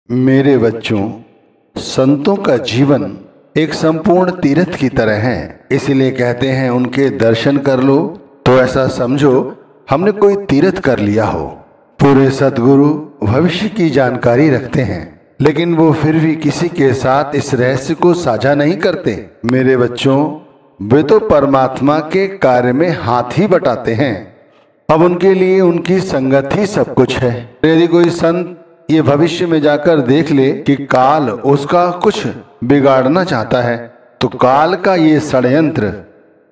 मेरे बच्चों, संतों का जीवन एक संपूर्ण तीर्थ की तरह है। इसलिए कहते हैं उनके दर्शन कर लो तो ऐसा समझो हमने कोई तीर्थ कर लिया हो। पूरे सद्गुरु भविष्य की जानकारी रखते हैं, लेकिन वो फिर भी किसी के साथ इस रहस्य को साझा नहीं करते। मेरे बच्चों, वे तो परमात्मा के कार्य में हाथ ही बटाते हैं। अब उनके लिए उनकी संगत ही सब कुछ है। यदि कोई संत ये भविष्य में जाकर देख ले कि काल उसका कुछ बिगाड़ना चाहता है, तो काल का ये षड्यंत्र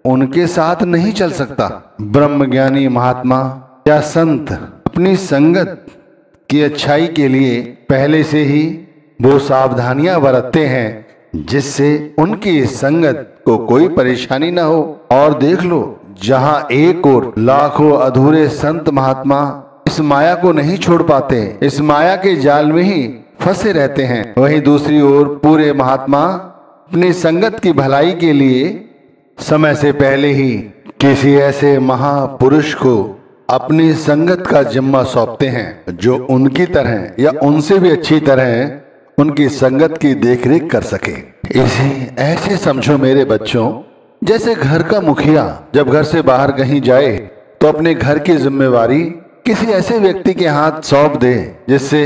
उनके साथ नहीं चल सकता। ब्रह्मज्ञानी महात्मा या संत अपनी संगत की अच्छाई के लिए पहले से ही वो सावधानियां बरतते हैं, जिससे उनकी संगत को कोई परेशानी ना हो। और देख लो, जहां एक और लाखों अधूरे संत महात्मा इस माया को नहीं छोड़ पाते, इस माया के जाल में ही फंसे रहते हैं, वहीं दूसरी ओर पूरे महात्मा अपनी संगत की भलाई के लिए समय से पहले ही किसी ऐसे महापुरुष को अपनी संगत का जिम्मा सौंपते हैं जो उनकी तरह या उनसे भी अच्छी तरह उनकी संगत की देखरेख कर सके। इसे ऐसे समझो मेरे बच्चों, जैसे घर का मुखिया जब घर से बाहर कहीं जाए तो अपने घर की जिम्मेवारी किसी ऐसे व्यक्ति के हाथ सौंप दे जिससे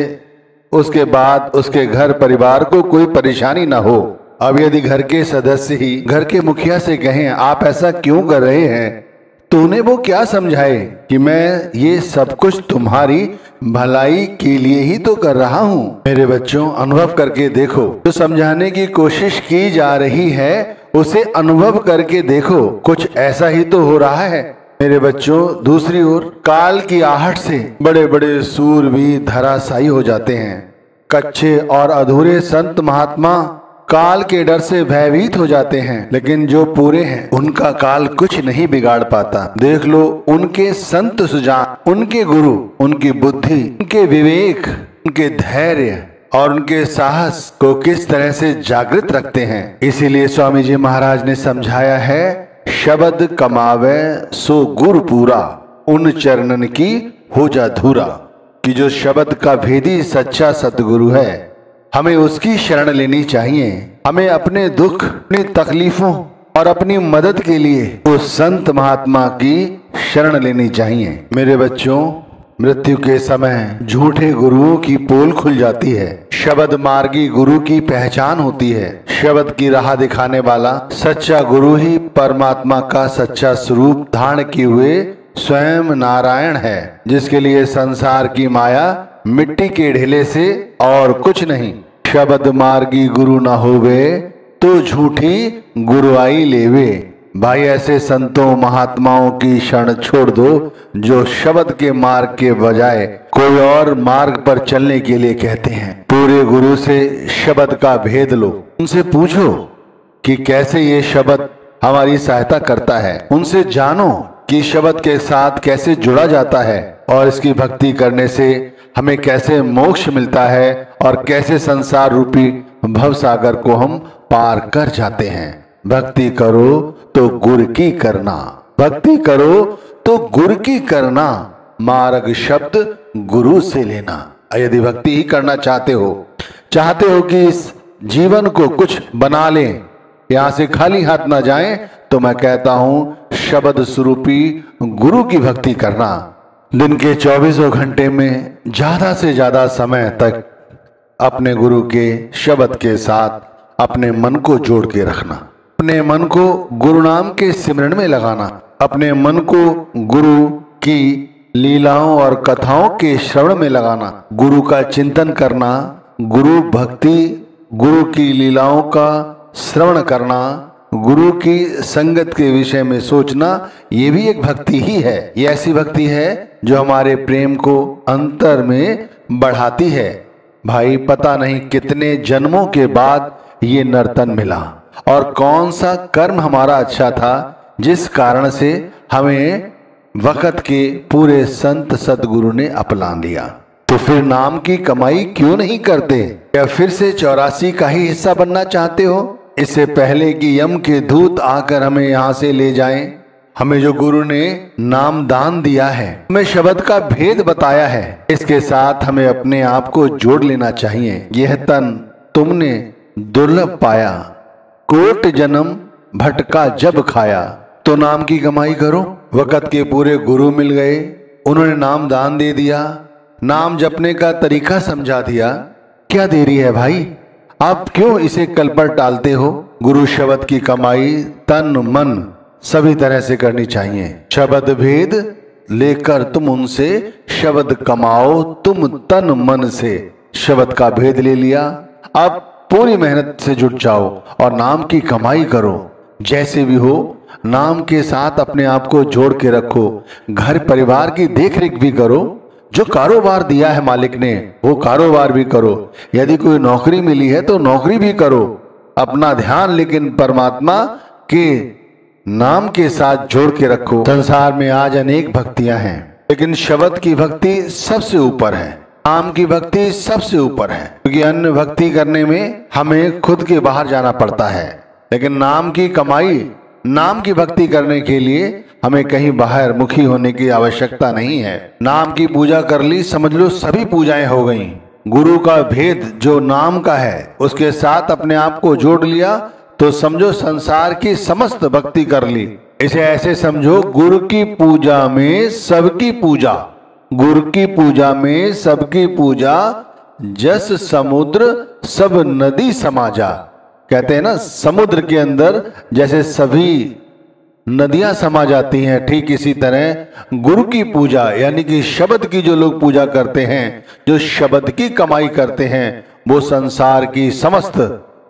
उसके बाद उसके घर परिवार को कोई परेशानी ना हो। अब यदि घर के सदस्य ही घर के मुखिया से कहें आप ऐसा क्यों कर रहे हैं, तो उन्हें वो क्या समझाए कि मैं ये सब कुछ तुम्हारी भलाई के लिए ही तो कर रहा हूँ। मेरे बच्चों, अनुभव करके देखो, जो समझाने की कोशिश की जा रही है उसे अनुभव करके देखो, कुछ ऐसा ही तो हो रहा है। मेरे बच्चों, दूसरी ओर काल की आहट से बड़े बड़े सूर भी धराशायी हो जाते हैं। कच्चे और अधूरे संत महात्मा काल के डर से भयभीत हो जाते हैं, लेकिन जो पूरे हैं उनका काल कुछ नहीं बिगाड़ पाता। देख लो, उनके संत सुजान, उनके गुरु, उनकी बुद्धि, उनके विवेक, उनके धैर्य और उनके साहस को किस तरह से जागृत रखते हैं। इसीलिए स्वामी जी महाराज ने समझाया है, शब्द कमावे सो गुरु पूरा, उन चरणन की हो जा धूरा। कि जो शब्द का भेदी सच्चा सतगुरु है, हमें उसकी शरण लेनी चाहिए। हमें अपने दुख, अपनी तकलीफों और अपनी मदद के लिए उस संत महात्मा की शरण लेनी चाहिए। मेरे बच्चों, मृत्यु के समय झूठे गुरुओं की पोल खुल जाती है। शब्द मार्गी गुरु की पहचान होती है। शब्द की राह दिखाने वाला सच्चा गुरु ही परमात्मा का सच्चा स्वरूप धारण किए हुए स्वयं नारायण है, जिसके लिए संसार की माया मिट्टी के ढेले से और कुछ नहीं। शब्द मार्गी गुरु न होवे तो झूठी गुरुआई लेवे। भाई, ऐसे संतों महात्माओं की शरण छोड़ दो जो शब्द के मार्ग के बजाय कोई और मार्ग पर चलने के लिए कहते हैं। पूरे गुरु से शब्द का भेद लो, उनसे पूछो कि कैसे ये शब्द हमारी सहायता करता है। उनसे जानो कि शब्द के साथ कैसे जुड़ा जाता है और इसकी भक्ति करने से हमें कैसे मोक्ष मिलता है और कैसे संसार रूपी भवसागर को हम पार कर जाते हैं। भक्ति करो तो गुर की करना, भक्ति करो तो गुर की करना, मार्ग शब्द गुरु से लेना। यदि भक्ति ही करना चाहते हो कि इस जीवन को कुछ बना लें, यहाँ से खाली हाथ ना जाएं, तो मैं कहता हूँ शब्द स्वरूपी गुरु की भक्ति करना। दिन के 24 घंटे में ज्यादा से ज्यादा समय तक अपने गुरु के शब्द के साथ अपने मन को जोड़ के रखना, अपने मन को गुरु नाम के सिमरन में लगाना, अपने मन को गुरु की लीलाओं और कथाओं के श्रवण में लगाना, गुरु का चिंतन करना, गुरु भक्ति, गुरु की लीलाओं का श्रवण करना, गुरु की संगत के विषय में सोचना, ये भी एक भक्ति ही है। ये ऐसी भक्ति है जो हमारे प्रेम को अंतर में बढ़ाती है। भाई, पता नहीं कितने जन्मों के बाद ये नर्तन मिला और कौन सा कर्म हमारा अच्छा था जिस कारण से हमें वक्त के पूरे संत सदगुरु ने अपना लिया। तो फिर नाम की कमाई क्यों नहीं करते? या फिर से 84 का ही हिस्सा बनना चाहते हो? इससे पहले कि यम के दूत आकर हमें यहाँ से ले जाएं, हमें जो गुरु ने नाम दान दिया है, हमें शब्द का भेद बताया है, इसके साथ हमें अपने आप को जोड़ लेना चाहिए। यह तन तुमने दुर्लभ पाया, कोट जन्म भटका जब खाया। तो नाम की कमाई करो। वक़्त के पूरे गुरु मिल गए, उन्होंने नाम दान दे दिया, नाम जपने का तरीका समझा दिया। क्या देरी है भाई, आप क्यों इसे कल पर टालते हो? गुरु शब्द की कमाई तन मन सभी तरह से करनी चाहिए। शब्द भेद लेकर तुम उनसे शब्द कमाओ तुम तन मन से। शब्द का भेद ले लिया, अब पूरी मेहनत से जुट जाओ और नाम की कमाई करो। जैसे भी हो नाम के साथ अपने आप को जोड़ के रखो। घर परिवार की देखरेख भी करो। जो कारोबार दिया है मालिक ने वो कारोबार भी करो। यदि कोई नौकरी मिली है तो नौकरी भी करो। अपना ध्यान लेकिन परमात्मा के नाम के साथ जोड़ के रखो। संसार में आज अनेक भक्तियां हैं, लेकिन शब्द की भक्ति सबसे ऊपर है, नाम की भक्ति सबसे ऊपर है। क्योंकि अन्य भक्ति करने में हमें खुद के बाहर जाना पड़ता है, लेकिन नाम की कमाई, नाम की भक्ति करने के लिए हमें कहीं बाहर मुखी होने की आवश्यकता नहीं है। नाम की पूजा कर ली, समझ लो सभी पूजाएं हो गईं। गुरु का भेद जो नाम का है उसके साथ अपने आप को जोड़ लिया तो समझो संसार की समस्त भक्ति कर ली। इसे ऐसे समझो, गुरु की पूजा में सबकी पूजा, गुरु की पूजा में सबकी पूजा, जस समुद्र सब नदी समाजा। कहते हैं ना, समुद्र के अंदर जैसे सभी नदियां समा जाती हैं, ठीक इसी तरह गुरु की पूजा यानी कि शब्द की जो लोग पूजा करते हैं, जो शब्द की कमाई करते हैं, वो संसार की समस्त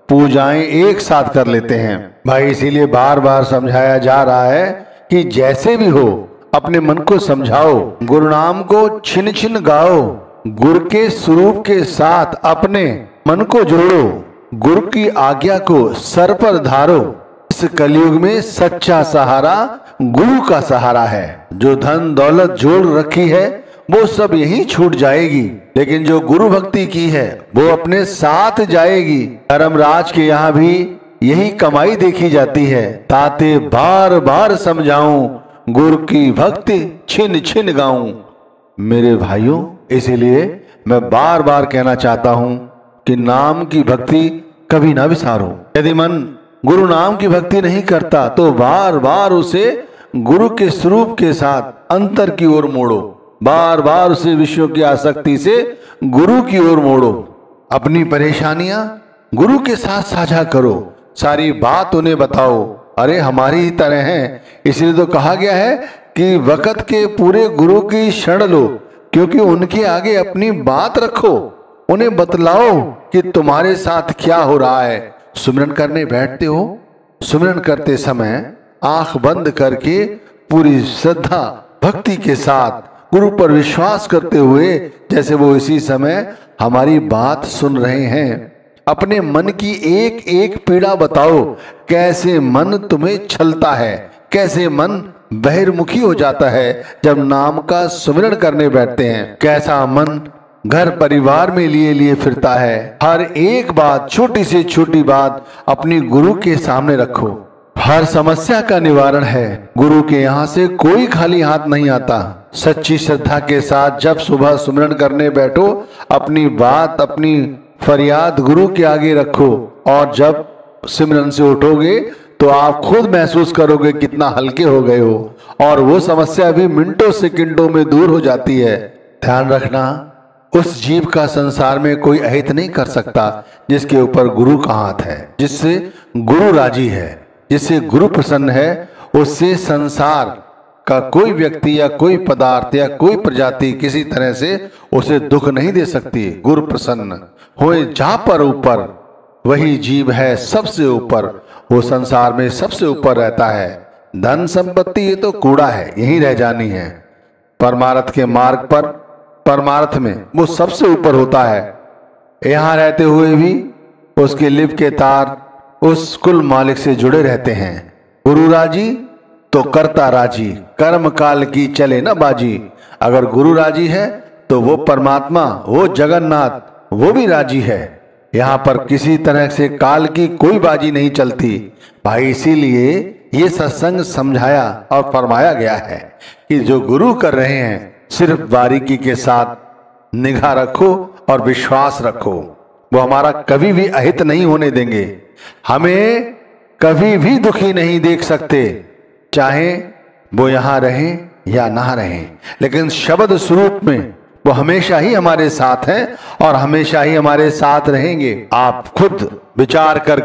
पूजाएं एक साथ कर लेते हैं। भाई इसीलिए बार बार समझाया जा रहा है कि जैसे भी हो अपने मन को समझाओ, गुरु नाम को छिन छिन गाओ, गुरु के स्वरूप के साथ अपने मन को जोड़ो, गुरु की आज्ञा को सर पर धारो। इस कलयुग में सच्चा सहारा गुरु का सहारा है। जो धन दौलत जोड़ रखी है वो सब यहीं छूट जाएगी, लेकिन जो गुरु भक्ति की है वो अपने साथ जाएगी। धर्मराज के यहाँ भी यही कमाई देखी जाती है। ताते बार बार समझाऊं, गुरु की भक्ति छिन छिन गाऊं। मेरे भाइयों, इसीलिए मैं बार बार कहना चाहता हूं कि नाम की भक्ति कभी ना विसारो। यदि मन गुरु नाम की भक्ति नहीं करता तो बार बार उसे गुरु के स्वरूप के साथ अंतर की ओर मोड़ो, बार बार उसे विषयों की आसक्ति से गुरु की ओर मोड़ो। अपनी परेशानियां गुरु के साथ साझा करो, सारी बात उन्हें बताओ। अरे हमारी ही तरह हैं, इसलिए तो कहा गया है कि वक़्त के पूरे गुरु की शरण लो, क्योंकि उनके आगे अपनी बात रखो, उन्हें बतलाओ कि तुम्हारे साथ क्या हो रहा है। सुमिरन करने बैठते हो, सुमिरन करते समय आंख बंद करके पूरी श्रद्धा भक्ति के साथ गुरु पर विश्वास करते हुए, जैसे वो इसी समय हमारी बात सुन रहे हैं, अपने मन की एक एक पीड़ा बताओ। कैसे मन तुम्हें छलता है, कैसे मन बहिर्मुखी हो जाता है जब नाम का सुमिरन करने बैठते हैं। कैसा मन घर परिवार में लिए लिए फिरता है। हर एक बात, छोटी से छोटी बात अपनी गुरु के सामने रखो। हर समस्या का निवारण है। गुरु के यहाँ से कोई खाली हाथ नहीं आता। सच्ची श्रद्धा के साथ जब सुबह सुमिरन करने बैठो, अपनी बात, अपनी फरियाद गुरु के आगे रखो, और जब सिमरन से उठोगे तो आप खुद महसूस करोगे कितना हल्के हो गए हो, और वो समस्या भी मिनटों सेकंडों में दूर हो जाती है। ध्यान रखना, उस जीव का संसार में कोई अहित नहीं कर सकता जिसके ऊपर गुरु का हाथ है, जिससे गुरु राजी है, जिससे गुरु प्रसन्न है। उससे संसार का कोई व्यक्ति या कोई पदार्थ या कोई प्रजाति किसी तरह से उसे दुख नहीं दे सकती। गुरु प्रसन्न होए जहां पर ऊपर, वही जीव है सबसे ऊपर, वो संसार में सबसे ऊपर रहता है। धन संपत्ति ये तो कूड़ा है, यहीं रह जानी है। परमार्थ के मार्ग पर, परमार्थ में वो सबसे ऊपर होता है। यहाँ रहते हुए भी उसके लिप के तार उस कुल मालिक से जुड़े रहते हैं। गुरु राजी तो करता राजी, कर्म काल की चले न बाजी। अगर गुरु राजी है तो वो परमात्मा, वो जगन्नाथ, वो भी राजी है। यहाँ पर किसी तरह से काल की कोई बाजी नहीं चलती भाई। इसीलिए ये सत्संग समझाया और फरमाया गया है कि जो गुरु कर रहे हैं सिर्फ बारीकी के साथ निगाह रखो और विश्वास रखो, वो हमारा कभी भी अहित नहीं होने देंगे, हमें कभी भी दुखी नहीं देख सकते, चाहे वो यहां रहें या ना रहें, लेकिन शब्द स्वरूप में वो हमेशा ही हमारे साथ हैं और हमेशा ही हमारे साथ रहेंगे। आप खुद विचार कर